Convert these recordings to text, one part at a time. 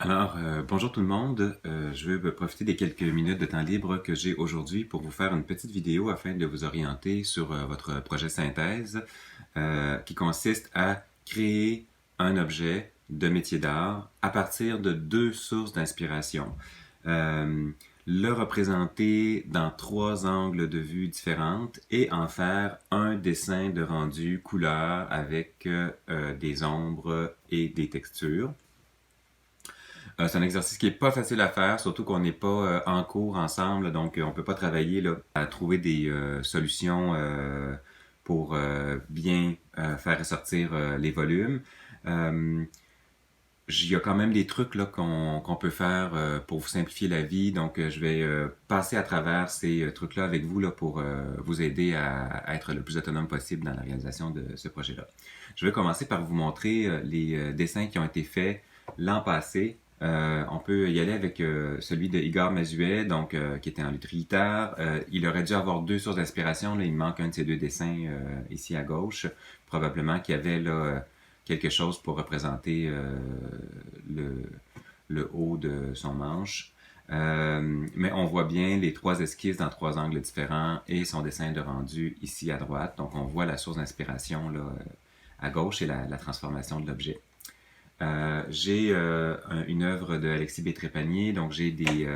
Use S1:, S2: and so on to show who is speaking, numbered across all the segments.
S1: Bonjour tout le monde. Je vais profiter des quelques minutes de temps libre que j'ai aujourd'hui pour vous faire une petite vidéo afin de vous orienter sur votre projet synthèse qui consiste à créer un objet de métier d'art à partir de deux sources d'inspiration. Euh, le représenter dans trois angles de vue différentes et en faire un dessin de rendu couleur avec des ombres et des textures. C'est un exercice qui est pas facile à faire, surtout qu'on n'est pas en cours ensemble, donc on peut pas travailler là, à trouver des solutions pour bien faire ressortir les volumes. Euh, il y a quand même des trucs là qu'on peut faire pour vous simplifier la vie, donc je vais passer à travers ces trucs-là avec vous là pour vous aider à être le plus autonome possible dans la réalisation de ce projet-là. Je vais commencer par vous montrer les dessins qui ont été faits l'an passé. On peut y aller avec celui de Igor Mazuet, donc qui était en lutte guitare. Il aurait dû avoir deux sources d'inspiration. Là, il manque un de ces deux dessins ici à gauche. Probablement qu'il y avait là quelque chose pour représenter le, le haut de son manche. Mais on voit bien les trois esquisses dans trois angles différents et son dessin de rendu ici à droite. Donc on voit la source d'inspiration là, à gauche et la transformation de l'objet. J'ai une œuvre de Alexis B. Trépanier, donc j'ai des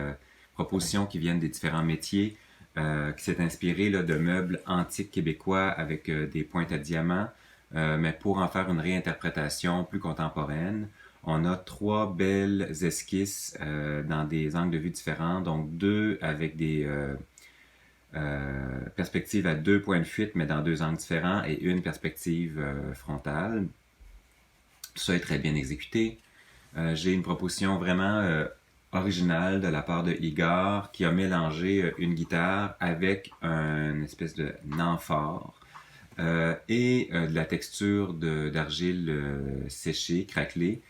S1: propositions qui viennent des différents métiers, qui s'est inspiré là, de meubles antiques québécois avec des pointes à diamants, mais pour en faire une réinterprétation plus contemporaine, on a trois belles esquisses dans des angles de vue différents, donc deux avec des perspectives à deux points de fuite, mais dans deux angles différents, et une perspective frontale. Tout ça est très bien exécuté. J'ai une proposition vraiment originale de la part de Igor qui a mélangé une guitare avec une espèce de amphore et de la texture d'argile séchée, craquelée,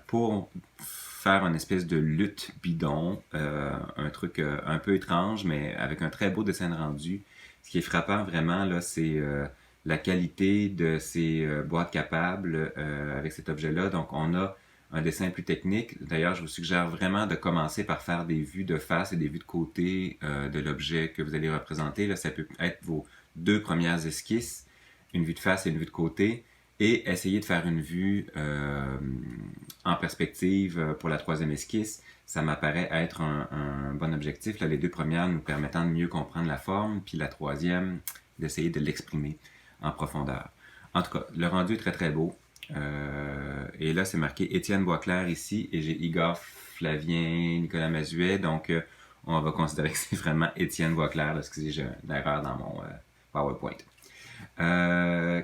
S1: pour faire une espèce de lutte bidon, un truc un peu étrange, mais avec un très beau dessin de rendu. Ce qui est frappant vraiment, là, c'est la qualité de ces boîtes capables avec cet objet-là. Donc, on a un dessin plus technique. D'ailleurs, je vous suggère vraiment de commencer par faire des vues de face et des vues de côté de l'objet que vous allez représenter. Là, ça peut être vos deux premières esquisses, une vue de face et une vue de côté, et essayer de faire une vue en perspective pour la troisième esquisse. Ça m'apparaît être un bon objectif. Là, les deux premières nous permettant de mieux comprendre la forme, puis la troisième, d'essayer de l'exprimer en profondeur. En tout cas, le rendu est très très beau. Et là, c'est marqué Étienne Boisclair ici, et j'ai Igor Flavien, Nicolas Mazuet, donc on va considérer que c'est vraiment Étienne Boisclair, parce que j'ai une erreur dans mon PowerPoint.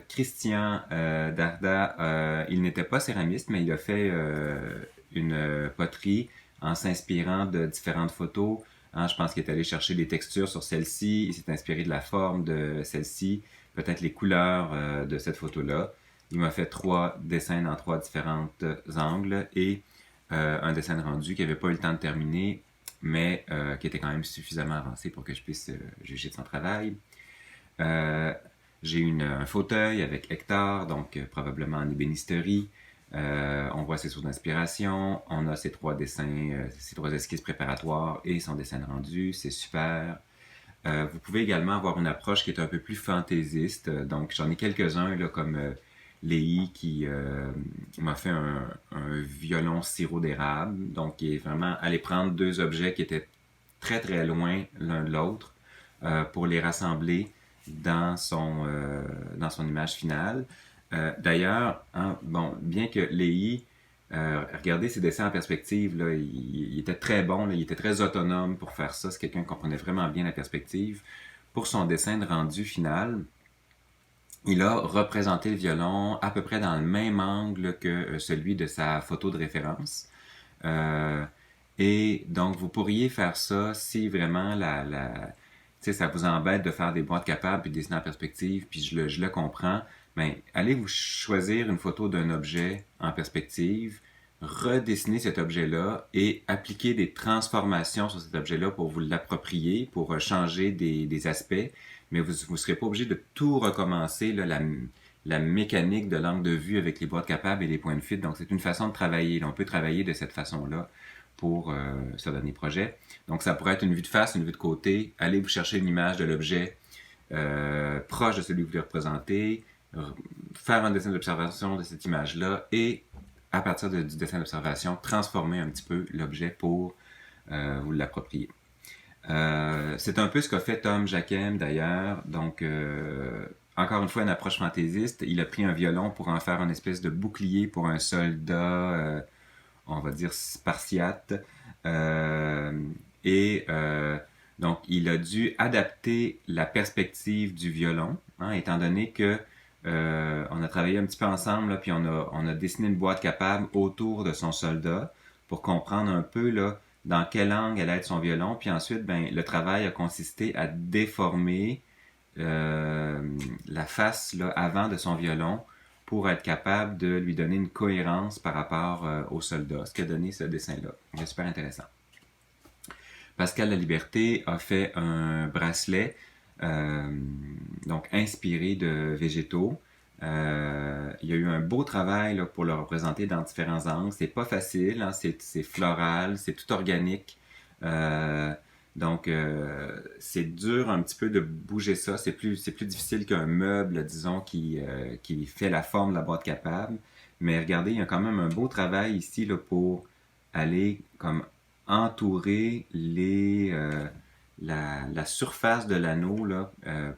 S1: Christian Darda, il n'était pas céramiste, mais il a fait une poterie en s'inspirant de différentes photos. Hein, je pense qu'il est allé chercher des textures sur celle-ci, il s'est inspiré de la forme de celle-ci, peut-être les couleurs de cette photo-là. Il m'a fait trois dessins dans trois différents angles et un dessin de rendu qui n'avait pas eu le temps de terminer, mais qui était quand même suffisamment avancé pour que je puisse juger de son travail. J'ai un fauteuil avec Hector, donc probablement en ébénisterie. On voit ses sources d'inspiration. On a ces trois dessins, ces trois esquisses préparatoires et son dessin de rendu. C'est super. Vous pouvez également avoir une approche qui est un peu plus fantaisiste. Donc, j'en ai quelques-uns, là, comme Léi qui m'a fait un violon sirop d'érable. Donc, qui est vraiment aller prendre deux objets qui étaient très très loin l'un de l'autre pour les rassembler dans son image finale. D'ailleurs, hein, bon, bien que Léi, regardez ses dessins en perspective, là, il était très bon, là, il était très autonome pour faire ça. C'est quelqu'un qui comprenait vraiment bien la perspective. Pour son dessin de rendu final, il a représenté le violon à peu près dans le même angle que celui de sa photo de référence. Euh, et donc, vous pourriez faire ça si vraiment ça vous embête de faire des boîtes capables puis de dessiner en perspective, puis je le comprends. Mais allez vous choisir une photo d'un objet en perspective, redessiner cet objet-là et appliquer des transformations sur cet objet-là pour vous l'approprier, pour changer des aspects. Mais vous ne serez pas obligé de tout recommencer là, la mécanique de l'angle de vue avec les boîtes capables et les points de fuite. Donc, c'est une façon de travailler. On peut travailler de cette façon-là pour ce dernier projet. Donc, ça pourrait être une vue de face, une vue de côté. Allez vous chercher une image de l'objet proche de celui que vous voulez représenter, faire un dessin d'observation de cette image-là et, à partir du dessin d'observation, transformer un petit peu l'objet pour vous l'approprier. C'est un peu ce qu'a fait Tom Jacquem d'ailleurs. Donc, encore une fois, une approche fantaisiste. Il a pris un violon pour en faire une espèce de bouclier pour un soldat, on va dire spartiate. Donc, il a dû adapter la perspective du violon, hein, étant donné que on a travaillé un petit peu ensemble, là, puis on a dessiné une boîte capable autour de son soldat pour comprendre un peu là, dans quel angle allait être son violon. Puis ensuite, ben, le travail a consisté à déformer la face là, avant de son violon pour être capable de lui donner une cohérence par rapport au soldat, ce qui a donné ce dessin-là. C'est super intéressant. Pascal Laliberté a fait un bracelet donc inspiré de végétaux. Il y a eu un beau travail là, pour le représenter dans différents angles. C'est pas facile, hein, c'est floral, c'est tout organique. Donc, c'est dur un petit peu de bouger ça. C'est plus difficile qu'un meuble, disons, qui fait la forme de la boîte capable. Mais regardez, il y a quand même un beau travail ici là, pour aller comme entourer la surface de l'anneau là,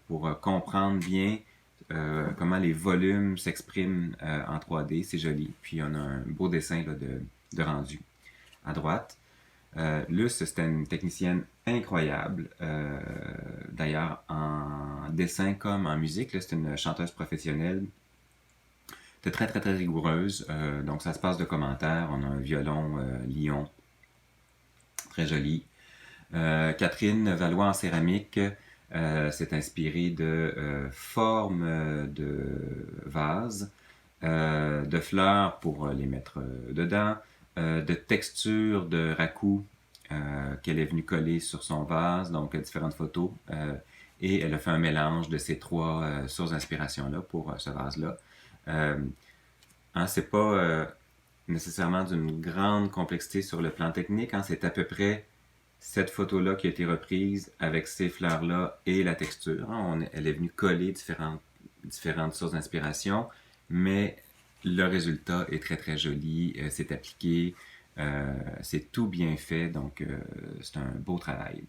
S1: pour comprendre bien comment les volumes s'expriment en 3D. C'est joli. Puis on a un beau dessin là, de rendu à droite. Luce, c'était une technicienne incroyable. D'ailleurs, en dessin comme en musique, c'est une chanteuse professionnelle. C'est très, très, très rigoureuse. Donc, ça se passe de commentaires. On a un violon Lyon, très joli. Catherine Valois en céramique s'est inspirée de formes de vases, de fleurs pour les mettre dedans, de textures de raku qu'elle est venue coller sur son vase, donc différentes photos. Et elle a fait un mélange de ces trois sources d'inspiration-là pour ce vase-là. Hein, c'est pas nécessairement d'une grande complexité sur le plan technique. Hein, c'est à peu près cette photo-là qui a été reprise avec ces fleurs-là et la texture. Hein, elle est venue coller différentes sources d'inspiration, mais le résultat est très très joli, c'est appliqué, c'est tout bien fait, donc c'est un beau travail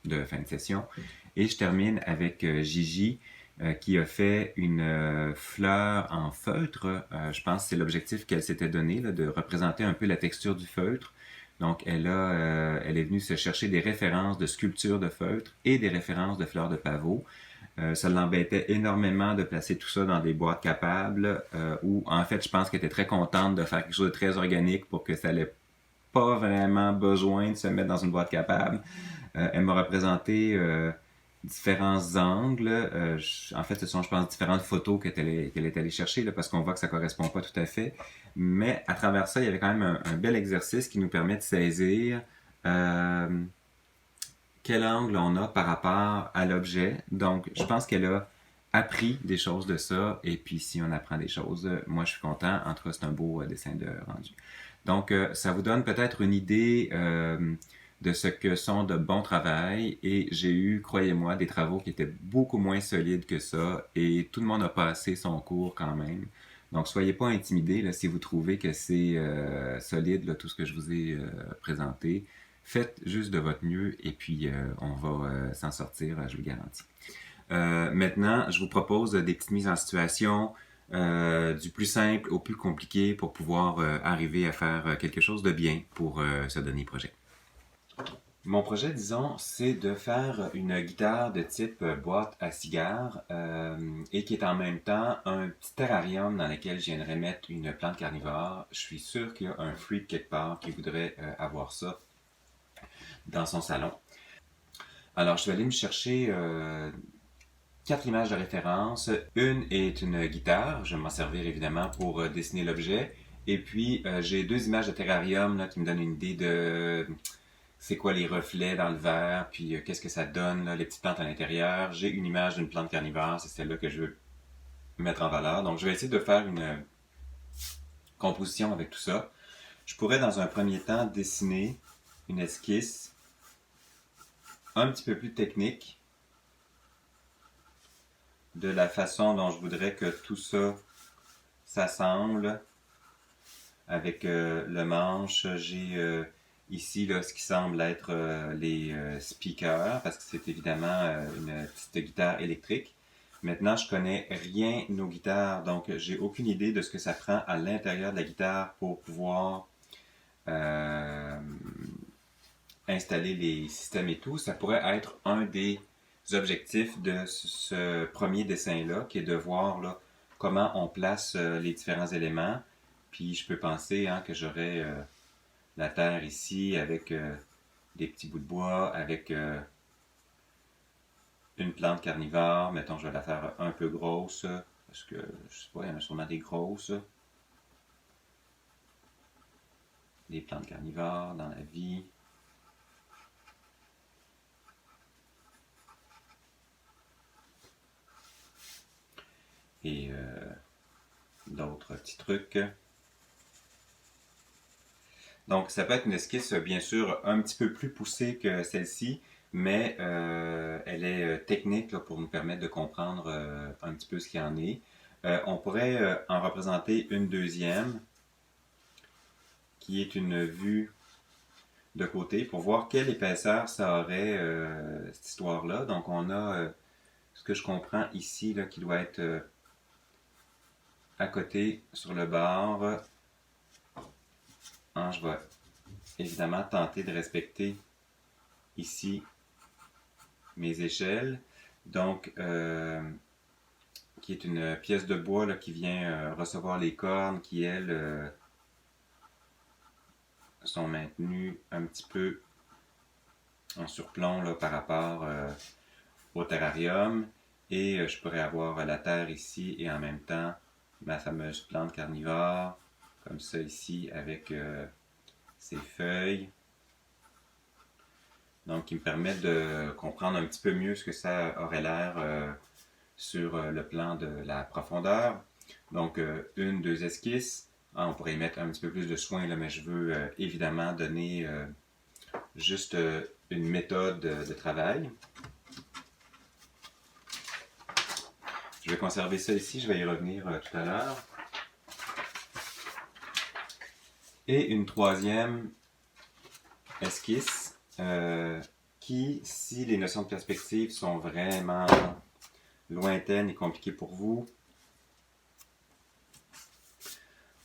S1: de fin de session. Et je termine avec Gigi qui a fait une fleur en feutre. Je pense que c'est l'objectif qu'elle s'était donné, là, de représenter un peu la texture du feutre. Donc elle est venue se chercher des références de sculptures de feutre et des références de fleurs de pavot. Ça l'embêtait énormément de placer tout ça dans des boîtes capables où, en fait, je pense qu'elle était très contente de faire quelque chose de très organique pour que ça n'ait pas vraiment besoin de se mettre dans une boîte capable. Elle m'a représenté différents angles. En fait, ce sont, je pense, différentes photos qu'elle est allée chercher là, parce qu'on voit que ça correspond pas tout à fait. Mais à travers ça, il y avait quand même un bel exercice qui nous permet de saisir quel angle on a par rapport à l'objet. Donc, je pense qu'elle a appris des choses de ça. Et puis, si on apprend des choses, moi, je suis content. En tout cas, c'est un beau dessin de rendu. Donc, ça vous donne peut-être une idée de ce que sont de bons travails. Et j'ai eu, croyez-moi, des travaux qui étaient beaucoup moins solides que ça. Et tout le monde a passé son cours quand même. Donc, soyez pas intimidés là, si vous trouvez que c'est solide, là, tout ce que je vous ai présenté. Faites juste de votre mieux et puis on va s'en sortir, je vous le garantis. Maintenant, je vous propose des petites mises en situation du plus simple au plus compliqué pour pouvoir arriver à faire quelque chose de bien pour ce dernier projet. Mon projet, disons, c'est de faire une guitare de type boîte à cigares et qui est en même temps un petit terrarium dans lequel je viendrais mettre une plante carnivore. Je suis sûr qu'il y a un freak quelque part qui voudrait avoir ça dans son salon. Alors, je vais aller me chercher 4 images de référence. Une est une guitare. Je vais m'en servir évidemment pour dessiner l'objet. Et puis, j'ai 2 images de terrarium là, qui me donnent une idée de c'est quoi les reflets dans le verre, puis qu'est-ce que ça donne, là, les petites plantes à l'intérieur. J'ai une image d'une plante carnivore, c'est celle-là que je veux mettre en valeur. Donc, je vais essayer de faire une composition avec tout ça. Je pourrais, dans un premier temps, dessiner une esquisse un petit peu plus technique de la façon dont je voudrais que tout ça s'assemble avec le manche. J'ai ici là, ce qui semble être les speakers, parce que c'est évidemment une petite guitare électrique. Maintenant, je connais rien aux guitares, donc j'ai aucune idée de ce que ça prend à l'intérieur de la guitare pour pouvoir euh, installer les systèmes et tout. Ça pourrait être un des objectifs de ce premier dessin-là, qui est de voir là, comment on place les différents éléments. Puis je peux penser hein, que j'aurais la terre ici avec des petits bouts de bois, avec une plante carnivore. Mettons, je vais la faire un peu grosse, parce que je sais pas, il y en a sûrement des grosses. Des plantes carnivores dans la vie. Et d'autres petits trucs. Donc, ça peut être une esquisse, bien sûr, un petit peu plus poussée que celle-ci, mais elle est technique là, pour nous permettre de comprendre un petit peu ce qu'il y en est. On pourrait en représenter une deuxième, qui est une vue de côté, pour voir quelle épaisseur ça aurait, cette histoire-là. Donc, on a ce que je comprends ici, là, qui doit être à côté, sur le bord. Hein, je vais évidemment tenter de respecter ici mes échelles. Donc, qui est une pièce de bois là, qui vient recevoir les cornes qui, elles, sont maintenues un petit peu en surplomb là, par rapport au terrarium. Et je pourrais avoir la terre ici et en même temps ma fameuse plante carnivore, comme ça ici, avec ses feuilles. Donc, qui me permettent de comprendre un petit peu mieux ce que ça aurait l'air sur le plan de la profondeur. Donc, une, deux esquisses. Ah, on pourrait y mettre un petit peu plus de soin, là, mais je veux évidemment donner juste une méthode de travail. Je vais conserver ça ici, je vais y revenir tout à l'heure. Et une troisième esquisse qui, si les notions de perspective sont vraiment lointaines et compliquées pour vous,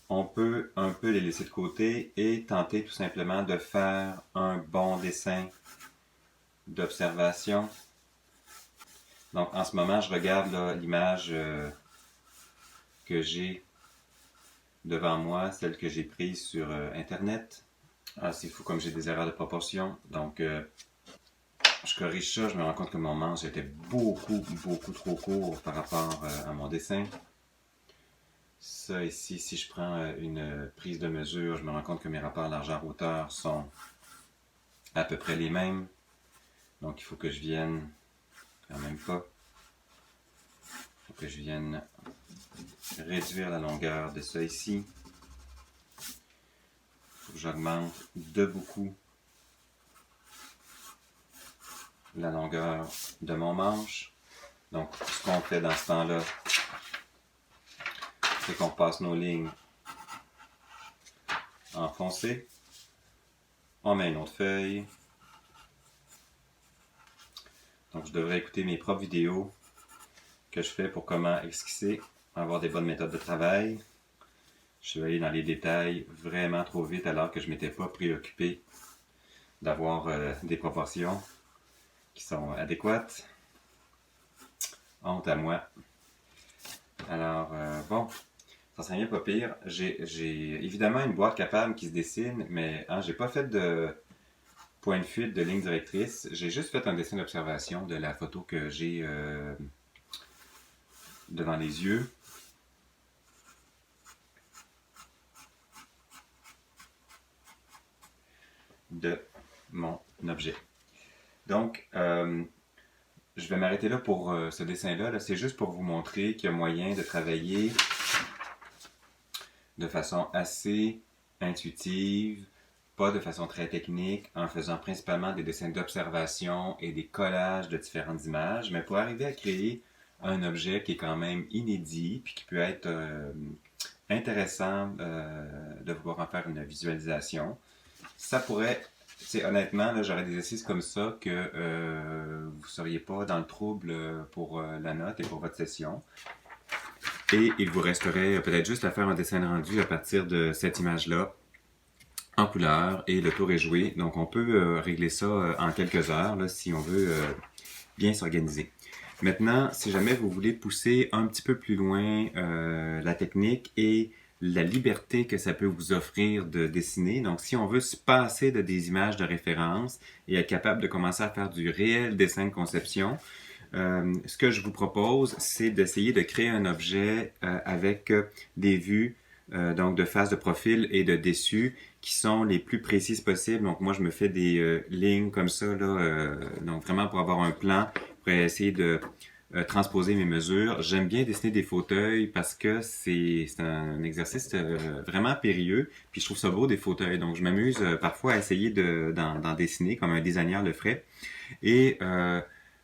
S1: on peut un peu les laisser de côté et tenter tout simplement de faire un bon dessin d'observation. Donc en ce moment, je regarde l'image que j'ai devant moi, celle que j'ai prise sur Internet. Ah, c'est fou comme j'ai des erreurs de proportion. Donc je corrige ça, je me rends compte que mon manche était beaucoup trop court par rapport à mon dessin. Ça ici, si je prends une prise de mesure, je me rends compte que mes rapports largeur-hauteur sont à peu près les mêmes. Donc il faut que je vienne, quand même pas, il faut que je vienne réduire la longueur de ça ici. Il faut que j'augmente de beaucoup la longueur de mon manche. Donc ce qu'on fait dans ce temps-là, c'est qu'on passe nos lignes en foncé. On met une autre feuille. Donc je devrais écouter mes propres vidéos que je fais pour comment esquisser, avoir des bonnes méthodes de travail. Je suis allé dans les détails vraiment trop vite alors que je ne m'étais pas préoccupé d'avoir des proportions qui sont adéquates. Honte à moi. Alors, bon, ça serait bien pas pire. J'ai évidemment une boîte capable qui se dessine, mais hein, j'ai pas fait de point de fuite de ligne directrice. J'ai juste fait un dessin d'observation de la photo que j'ai devant les yeux. De mon objet. Donc, je vais m'arrêter là pour ce dessin-là. Là. C'est juste pour vous montrer qu'il y a moyen de travailler de façon assez intuitive, pas de façon très technique, en faisant principalement des dessins d'observation et des collages de différentes images, mais pour arriver à créer un objet qui est quand même inédit, puis qui peut être intéressant de pouvoir en faire une visualisation. Ça pourrait, c'est honnêtement, là, j'aurais des exercices comme ça que vous ne seriez pas dans le trouble pour la note et pour votre session. Et il vous resterait peut-être juste à faire un dessin de rendu à partir de cette image-là en couleur et le tour est joué. Donc on peut régler ça en quelques heures là, si on veut bien s'organiser. Maintenant, si jamais vous voulez pousser un petit peu plus loin la technique et la liberté que ça peut vous offrir de dessiner, donc si on veut se passer de des images de référence et être capable de commencer à faire du réel dessin de conception, ce que je vous propose, c'est d'essayer de créer un objet avec des vues donc de face, de profil et de dessus qui sont les plus précises possibles. Donc moi, je me fais des lignes comme ça, là, donc vraiment pour avoir un plan, pour essayer de transposer mes mesures. J'aime bien dessiner des fauteuils parce que c'est un exercice vraiment périlleux, puis je trouve ça beau des fauteuils. Donc je m'amuse parfois à essayer d'en dessiner comme un designer le ferait. Et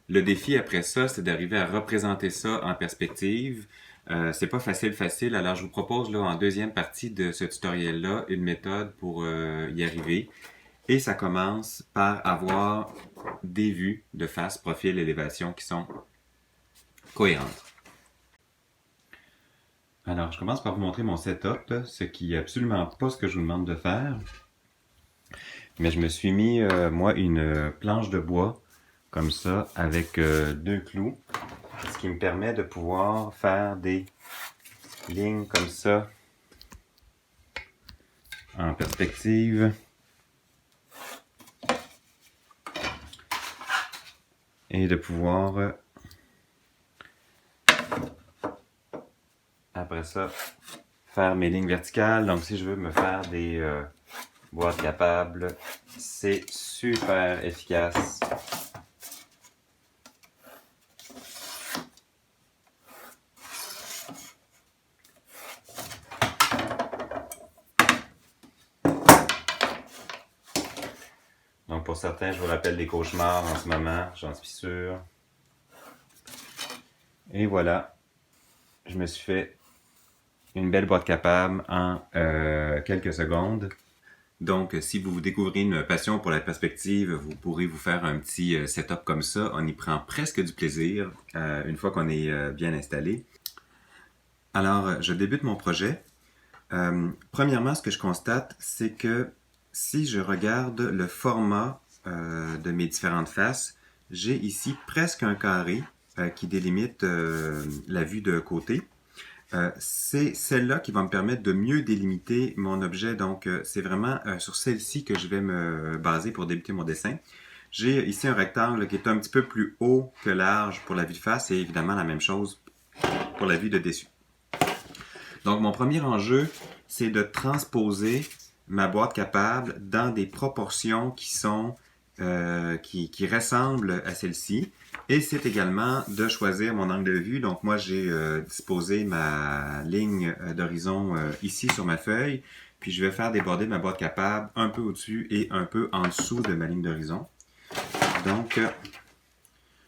S1: le défi après ça, c'est d'arriver à représenter ça en perspective. C'est pas facile, alors je vous propose là en deuxième partie de ce tutoriel-là une méthode pour y arriver. Et ça commence par avoir des vues de face, profil, élévation qui sont cohérentes. Alors, je commence par vous montrer mon setup, ce qui n'est absolument pas ce que je vous demande de faire. Mais je me suis mis, moi, une planche de bois comme ça, avec deux clous, ce qui me permet de pouvoir faire des lignes comme ça en perspective. Et de pouvoir, après ça, faire mes lignes verticales. Donc si je veux me faire des boîtes capables, c'est super efficace. Donc pour certains, je vous rappelle des cauchemars en ce moment, j'en suis sûr. Et voilà, je me suis fait une belle boîte capable en quelques secondes. Donc, si vous découvrez une passion pour la perspective, vous pourrez vous faire un petit setup comme ça. On y prend presque du plaisir une fois qu'on est bien installé. Alors, je débute mon projet. Premièrement, ce que je constate, c'est que si je regarde le format de mes différentes faces, j'ai ici presque un carré qui délimite la vue de côté. C'est celle-là qui va me permettre de mieux délimiter mon objet. Donc, c'est vraiment sur celle-ci que je vais me baser pour débuter mon dessin. J'ai ici un rectangle qui est un petit peu plus haut que large pour la vue de face et évidemment la même chose pour la vue de dessus. Donc, mon premier enjeu, c'est de transposer ma boîte capable dans des proportions qui sont qui ressemblent à celle-ci. Et c'est également de choisir mon angle de vue. Donc moi, j'ai disposé ma ligne d'horizon ici sur ma feuille. Puis je vais faire déborder ma boîte capable un peu au-dessus et un peu en dessous de ma ligne d'horizon. Donc,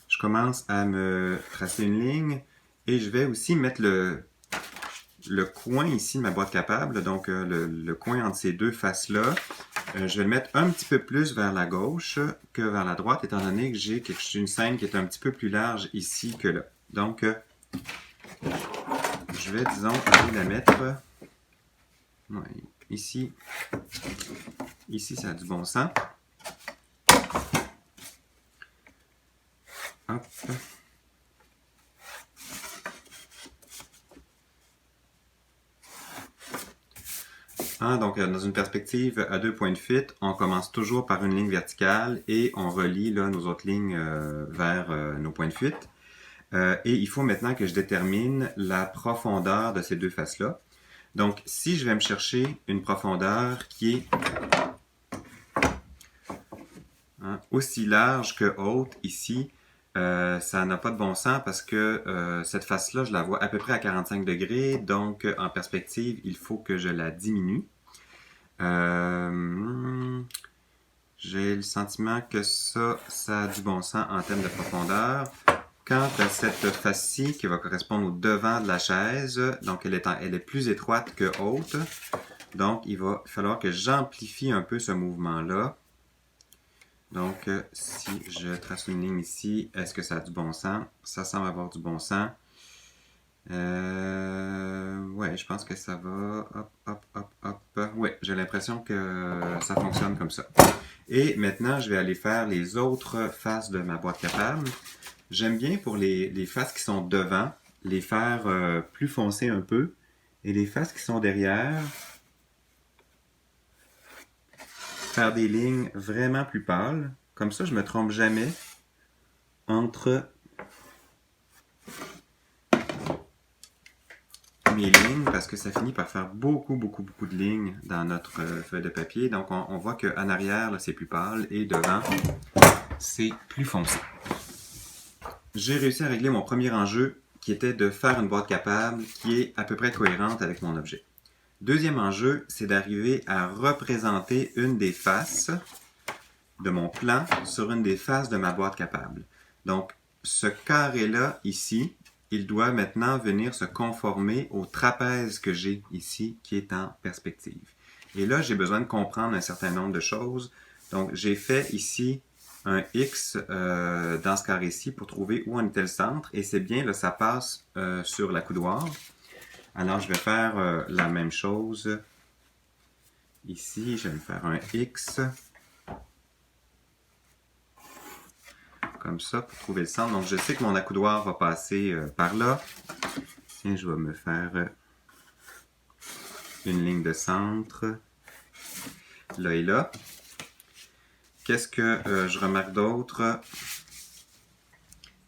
S1: je commence à me tracer une ligne. Et je vais aussi mettre le coin ici de ma boîte capable. Donc, le coin entre ces deux faces-là. Je vais le mettre un petit peu plus vers la gauche que vers la droite, étant donné que j'ai une scène qui est un petit peu plus large ici que là. Donc, je vais, disons, aller la mettre ici. Ici, ça a du bon sens. Hop. Donc, dans une perspective à deux points de fit, on commence toujours par une ligne verticale et on relie là, nos autres lignes vers nos points de fuite. Et il faut maintenant que je détermine la profondeur de ces deux faces-là. Donc, si je vais me chercher une profondeur qui est aussi large que haute ici, ça n'a pas de bon sens parce que cette face-là, je la vois à peu près à 45 degrés. Donc, en perspective, il faut que je la diminue. J'ai le sentiment que ça a du bon sens en termes de profondeur. Quant à cette face-ci qui va correspondre au devant de la chaise, donc elle est plus étroite que haute. Donc, il va falloir que j'amplifie un peu ce mouvement-là. Donc, si je trace une ligne ici, est-ce que ça a du bon sens? Ça semble avoir du bon sens. Ouais, je pense que ça va. Hop, hop, hop, hop. Ouais, j'ai l'impression que ça fonctionne comme ça. Et maintenant, je vais aller faire les autres faces de ma boîte capable. J'aime bien pour les faces qui sont devant, les faire plus foncées un peu. Et les faces qui sont derrière, faire des lignes vraiment plus pâles. Comme ça, je ne me trompe jamais entre mes lignes parce que ça finit par faire beaucoup de lignes dans notre feuille de papier. Donc, on voit qu'en arrière, c'est plus pâle et devant, c'est plus foncé. J'ai réussi à régler mon premier enjeu qui était de faire une boîte capable qui est à peu près cohérente avec mon objet. Deuxième enjeu, c'est d'arriver à représenter une des faces de mon plan sur une des faces de ma boîte capable. Donc, ce carré-là, ici, il doit maintenant venir se conformer au trapèze que j'ai ici, qui est en perspective. Et là, j'ai besoin de comprendre un certain nombre de choses. Donc, j'ai fait ici un X dans ce carré-ci pour trouver où en était le centre. Et c'est bien, là, ça passe sur l'accoudoir. Alors, je vais faire la même chose. Ici, je vais me faire un X. Comme ça, pour trouver le centre. Donc, je sais que mon accoudoir va passer par là. Tiens, je vais me faire une ligne de centre. Là et là. Qu'est-ce que je remarque d'autre?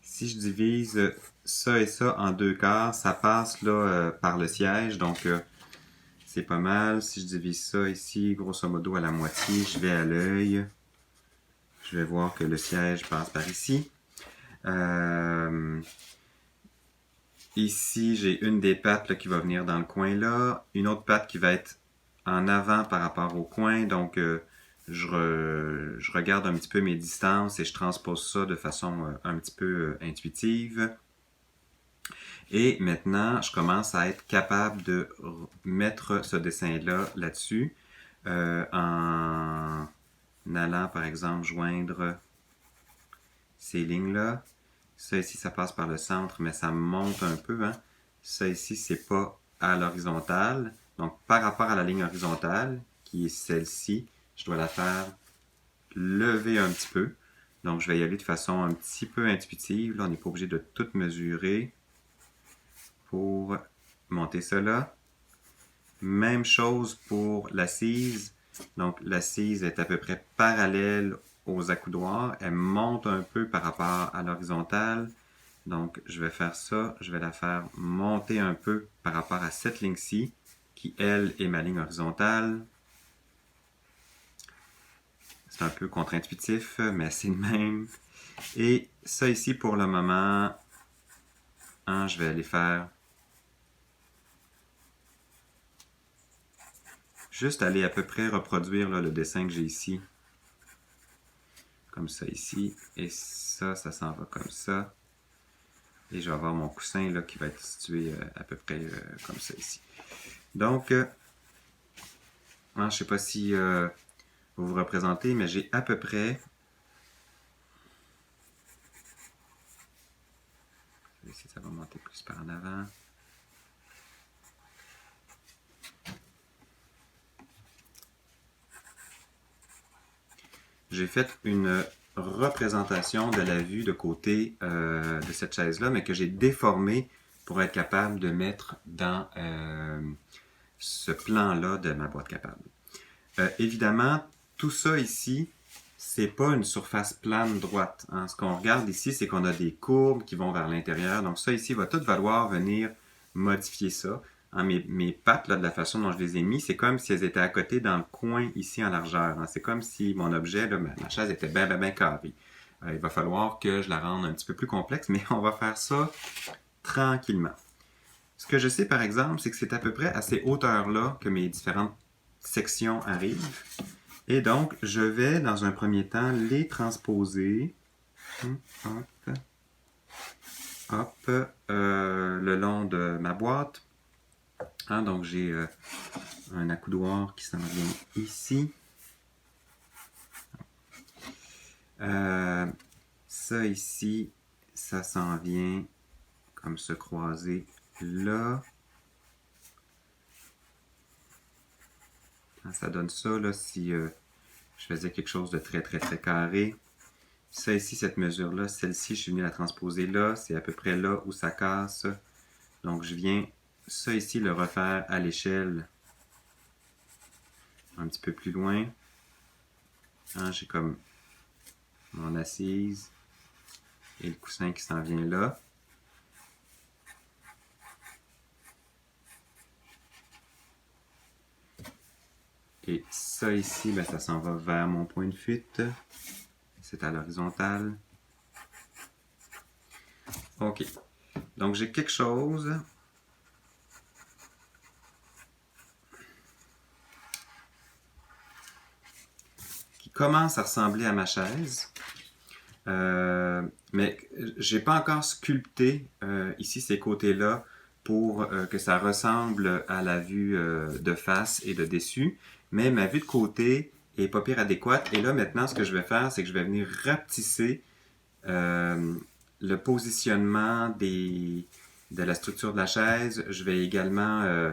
S1: Si je divise ça et ça en deux quarts, ça passe là par le siège. Donc, c'est pas mal. Si je divise ça ici, grosso modo à la moitié, je vais à l'œil. Je vais voir que le siège passe par ici. Ici, j'ai une des pattes là, qui va venir dans le coin là. Une autre patte qui va être en avant par rapport au coin. Donc, je regarde un petit peu mes distances et je transpose ça de façon un petit peu intuitive. Et maintenant, je commence à être capable de mettre ce dessin-là là-dessus en allant, par exemple, joindre ces lignes-là. Ça ici, ça passe par le centre, mais ça monte un peu. Hein? Ça ici, c'est pas à l'horizontale. Donc, par rapport à la ligne horizontale, qui est celle-ci, je dois la faire lever un petit peu. Donc, je vais y aller de façon un petit peu intuitive. Là, on n'est pas obligé de tout mesurer pour monter cela. Même chose pour l'assise. Donc, l'assise est à peu près parallèle aux accoudoirs. Elle monte un peu par rapport à l'horizontale. Donc, je vais faire ça. Je vais la faire monter un peu par rapport à cette ligne-ci, qui, elle, est ma ligne horizontale. C'est un peu contre-intuitif, mais c'est le même. Et ça ici, pour le moment, hein, je vais aller faire juste aller à peu près reproduire là, le dessin que j'ai ici. Comme ça ici. Et ça s'en va comme ça. Et je vais avoir mon coussin là, qui va être situé à peu près comme ça ici. Donc, je ne sais pas si vous vous représentez, mais j'ai à peu près... Ici, ça va monter plus par en avant. J'ai fait une représentation de la vue de côté de cette chaise-là, mais que j'ai déformée pour être capable de mettre dans ce plan-là de ma boîte capable. Évidemment, tout ça ici, c'est pas une surface plane droite. Hein. Ce qu'on regarde ici, c'est qu'on a des courbes qui vont vers l'intérieur. Donc ça ici va tout falloir venir modifier ça. Hein, mes pattes, là, de la façon dont je les ai mis, c'est comme si elles étaient à côté dans le coin ici en largeur. Hein. C'est comme si mon objet, là, ma chaise était bien carrée. il va falloir que je la rende un petit peu plus complexe, mais on va faire ça tranquillement. Ce que je sais par exemple, c'est que c'est à peu près à ces hauteurs-là que mes différentes sections arrivent. Et donc, je vais dans un premier temps les transposer le long de ma boîte. Donc, j'ai un accoudoir qui s'en vient ici. Ça ici, ça s'en vient comme se croiser là. Ça donne ça là, si je faisais quelque chose de très très très carré. Ça ici, cette mesure-là, celle-ci, je suis venu la transposer là. C'est à peu près là où ça casse. Donc, je viens, ça ici, le refaire à l'échelle un petit peu plus loin. J'ai comme mon assise et le coussin qui s'en vient là. Et ça ici, ben, ça s'en va vers mon point de fuite. C'est à l'horizontale. OK. Donc, j'ai quelque chose qui commence à ressembler à ma chaise. Mais j'ai pas encore sculpté ici ces côtés-là pour que ça ressemble à la vue de face et de dessus. Mais ma vue de côté est pas pire adéquate. Et là, maintenant, ce que je vais faire, c'est que je vais venir rapetisser le positionnement de la structure de la chaise. Je vais également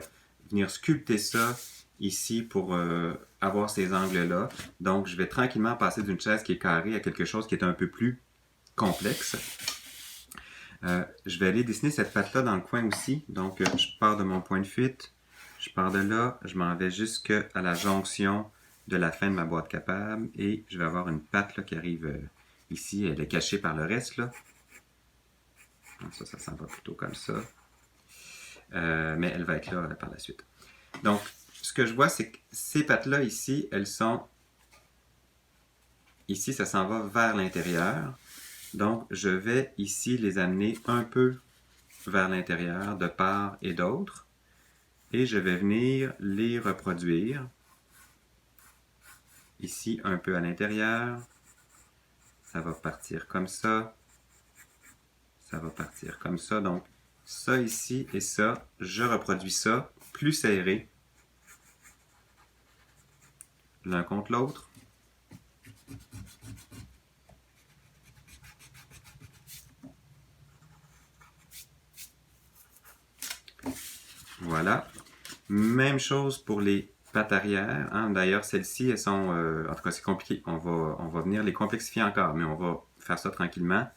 S1: venir sculpter ça ici pour avoir ces angles-là. Donc, je vais tranquillement passer d'une chaise qui est carrée à quelque chose qui est un peu plus complexe. Je vais aller dessiner cette patte-là dans le coin aussi. Donc, je pars de mon point de fuite. Je pars de là. Je m'en vais jusqu'à la jonction de la fin de ma boîte capable. Et je vais avoir une patte là, qui arrive ici. Elle est cachée par le reste. Là. Donc, ça s'en va plutôt comme ça. Mais elle va être là par la suite. Donc, ce que je vois, c'est que ces pattes-là ici, elles sont... Ici, ça s'en va vers l'intérieur. Donc, je vais ici les amener un peu vers l'intérieur de part et d'autre. Et je vais venir les reproduire. Ici, un peu à l'intérieur. Ça va partir comme ça. Ça va partir comme ça. Donc, ça ici et ça, je reproduis ça plus serré. L'un contre l'autre. Voilà. Même chose pour les pattes arrière. D'ailleurs, celles-ci, elles sont... en tout cas, c'est compliqué. On va venir les complexifier encore, mais on va faire ça tranquillement.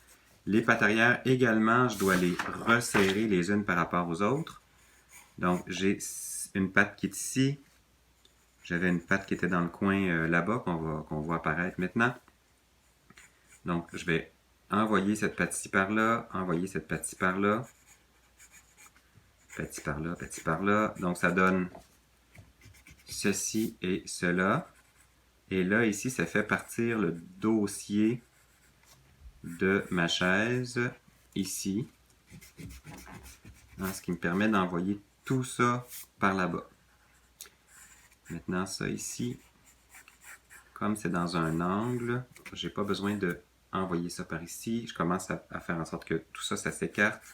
S1: Les pattes arrière, également, je dois les resserrer les unes par rapport aux autres. Donc, j'ai une patte qui est ici. J'avais une patte qui était dans le coin là-bas, qu'on voit apparaître maintenant. Donc, je vais envoyer cette patte-ci par là, envoyer cette patte-ci par là. Petit par là, petit par là. Donc, ça donne ceci et cela. Et là, ici, ça fait partir le dossier de ma chaise, ici. Ce qui me permet d'envoyer tout ça par là-bas. Maintenant, ça ici, comme c'est dans un angle, j'ai pas besoin de envoyer ça par ici. Je commence à faire en sorte que tout ça, ça s'écarte.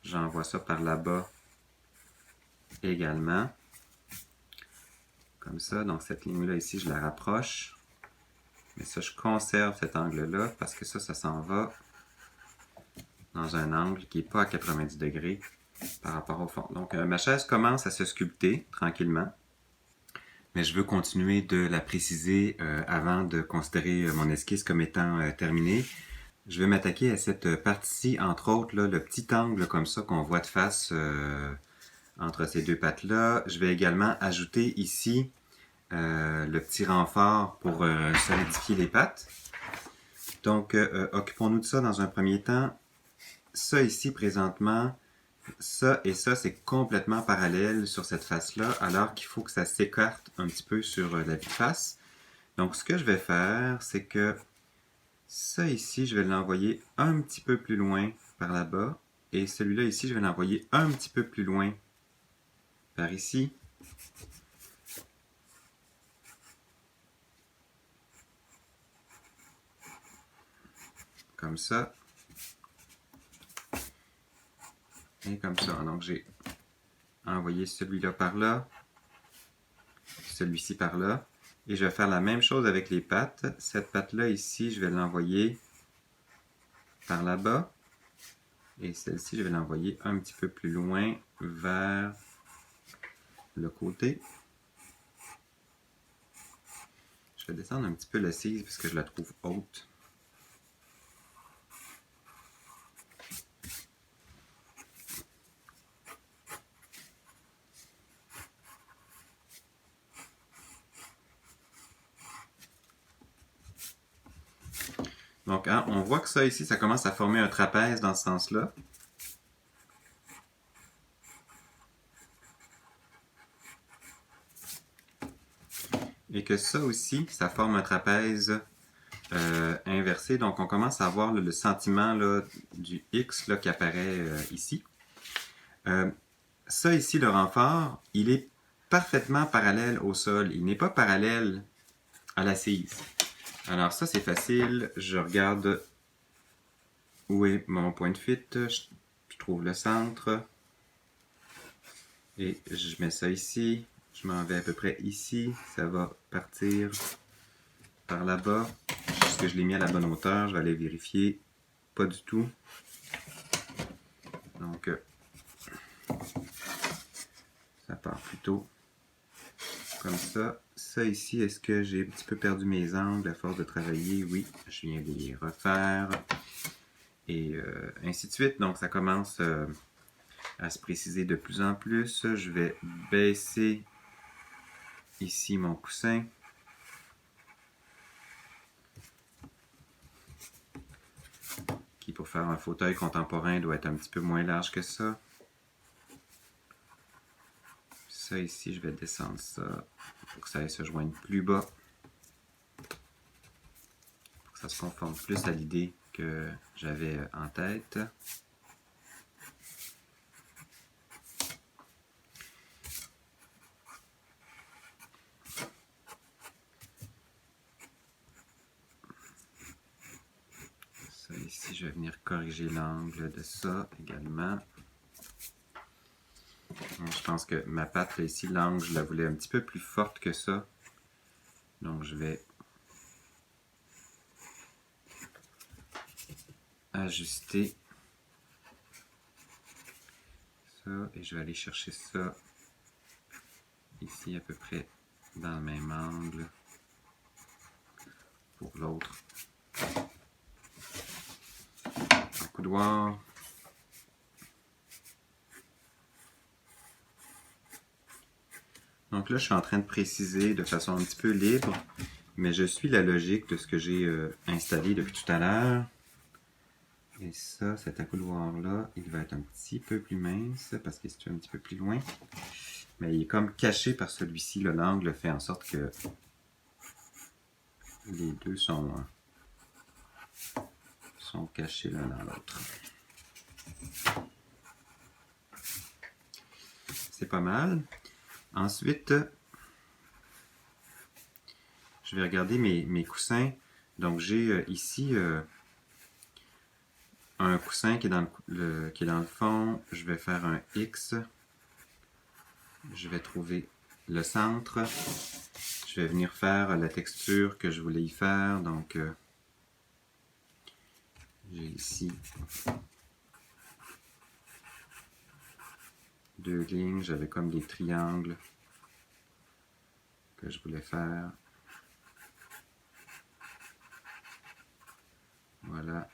S1: J'envoie ça par là-bas également. Comme ça. Donc, cette ligne-là ici, je la rapproche. Mais ça, je conserve cet angle-là parce que ça s'en va dans un angle qui n'est pas à 90 degrés par rapport au fond. Donc, ma chaise commence à se sculpter tranquillement. Mais je veux continuer de la préciser avant de considérer mon esquisse comme étant terminée. Je vais m'attaquer à cette partie-ci, entre autres, là, le petit angle comme ça qu'on voit de face entre ces deux pattes-là. Je vais également ajouter ici le petit renfort pour solidifier les pattes. Donc, occupons-nous de ça dans un premier temps. Ça ici, présentement, ça et ça, c'est complètement parallèle sur cette face-là, alors qu'il faut que ça s'écarte un petit peu sur la vie de face. Donc, ce que je vais faire, c'est que Ça ici, je vais l'envoyer un petit peu plus loin par là-bas. Et celui-là ici, je vais l'envoyer un petit peu plus loin par ici. Comme ça. Et comme ça. Donc j'ai envoyé celui-là par là. Celui-ci par là. Et je vais faire la même chose avec les pattes. Cette patte-là ici, je vais l'envoyer par là-bas. Et celle-ci, je vais l'envoyer un petit peu plus loin vers le côté. Je vais descendre un petit peu l'assise parce que je la trouve haute. Donc, hein, on voit que ça ici, ça commence à former un trapèze dans ce sens-là. Et que ça aussi, ça forme un trapèze inversé. Donc, on commence à avoir le sentiment là, du X là, qui apparaît ici. Ça ici, le renfort, il est parfaitement parallèle au sol. Il n'est pas parallèle à l'assise. Alors ça, c'est facile. Je regarde où est mon point de fuite. Je trouve le centre. Et je mets ça ici. Je m'en vais à peu près ici. Ça va partir par là-bas. Est-ce que je l'ai mis à la bonne hauteur? Je vais aller vérifier. Pas du tout. Donc, ça part plutôt comme ça. Ça ici, est-ce que j'ai un petit peu perdu mes angles à force de travailler? Oui, je viens de les refaire. Et ainsi de suite. Donc, ça commence à se préciser de plus en plus. Je vais baisser ici mon coussin. Qui, pour faire un fauteuil contemporain, doit être un petit peu moins large que ça. Ça ici, je vais descendre ça pour que ça aille se joindre plus bas. Pour que ça se conforme plus à l'idée que j'avais en tête. Ça ici, je vais venir corriger l'angle de ça également. Donc, je pense que ma patte là, ici, l'angle, je la voulais un petit peu plus forte que ça. Donc je vais ajuster ça et je vais aller chercher ça ici à peu près dans le même angle pour l'autre coudoir. Donc là, je suis en train de préciser de façon un petit peu libre, mais je suis la logique de ce que j'ai installé depuis tout à l'heure. Et ça, cet accoudoir-là, il va être un petit peu plus mince parce qu'il est un petit peu plus loin. Mais il est comme caché par celui-ci. L'angle fait en sorte que les deux sont cachés l'un dans l'autre. C'est pas mal. Ensuite, je vais regarder mes coussins. Donc j'ai ici un coussin qui est dans le fond. Je vais faire un X. Je vais trouver le centre. Je vais venir faire la texture que je voulais y faire. Donc j'ai ici deux lignes. J'avais comme des triangles que je voulais faire. Voilà.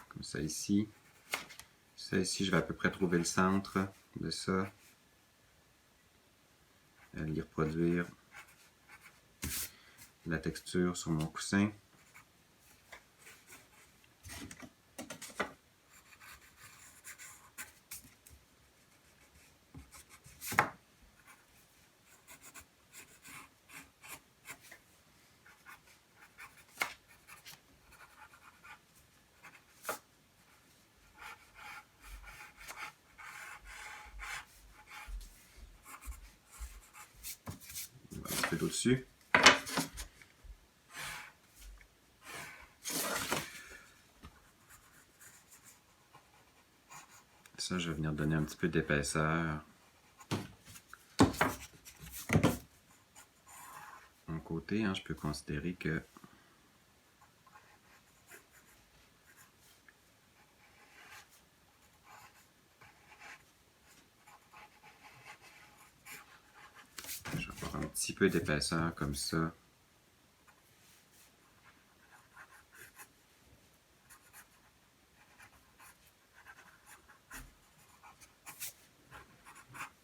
S1: Comme ça ici. Ça ici, je vais à peu près trouver le centre de ça. Aller reproduire la texture sur mon coussin. au-dessus. Ça, je vais venir donner un petit peu d'épaisseur. Mon côté, hein, je peux considérer que je vais avoir un petit peu d'épaisseur comme ça.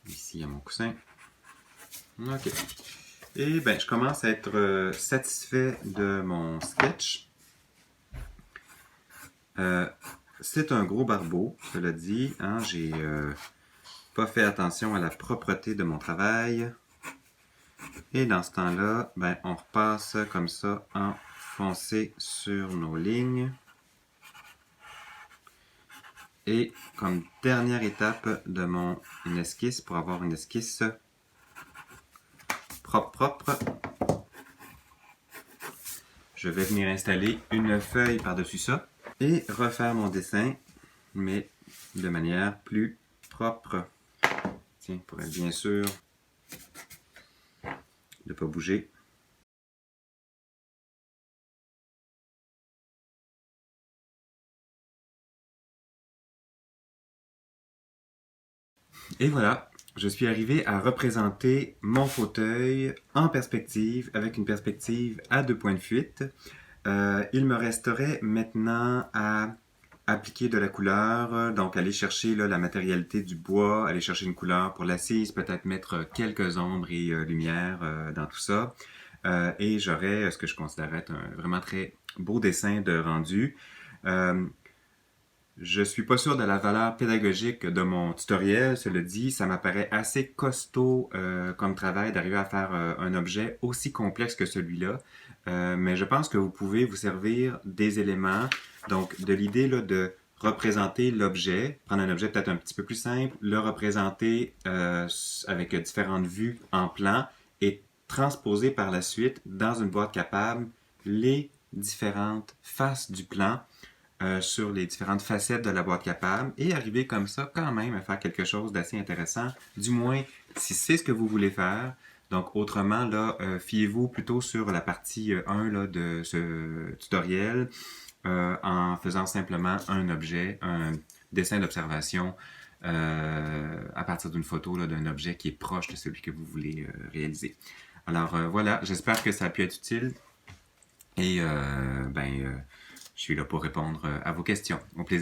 S1: Ici, il y a mon coussin. OK. Et bien, je commence à être satisfait de mon sketch. C'est un gros barbeau, cela dit. Hein, j'ai pas fait attention à la propreté de mon travail. Et dans ce temps-là, ben, on repasse comme ça en foncé sur nos lignes. Et comme dernière étape de mon esquisse, pour avoir une esquisse propre, je vais venir installer une feuille par-dessus ça et refaire mon dessin, mais de manière plus propre. Tiens, pour être bien sûr de ne pas bouger. Et voilà, je suis arrivé à représenter mon fauteuil en perspective, avec une perspective à 2 points de fuite. Il me resterait maintenant à appliquer de la couleur, donc aller chercher là, la matérialité du bois, aller chercher une couleur pour l'assise, peut-être mettre quelques ombres et lumières dans tout ça. Et j'aurais ce que je considère être un vraiment très beau dessin de rendu. Je suis pas sûr de la valeur pédagogique de mon tutoriel, cela dit, ça m'apparaît assez costaud comme travail d'arriver à faire un objet aussi complexe que celui-là. Mais je pense que vous pouvez vous servir des éléments, donc de l'idée là, de représenter l'objet, prendre un objet peut-être un petit peu plus simple, le représenter avec différentes vues en plan et transposer par la suite dans une boîte capable les différentes faces du plan sur les différentes facettes de la boîte capable et arriver comme ça quand même à faire quelque chose d'assez intéressant, du moins si c'est ce que vous voulez faire. Donc autrement, là, fiez-vous plutôt sur la partie 1 là, de ce tutoriel en faisant simplement un objet, un dessin d'observation à partir d'une photo là, d'un objet qui est proche de celui que vous voulez réaliser. Alors voilà, j'espère que ça a pu être utile et je suis là pour répondre à vos questions. Au plaisir.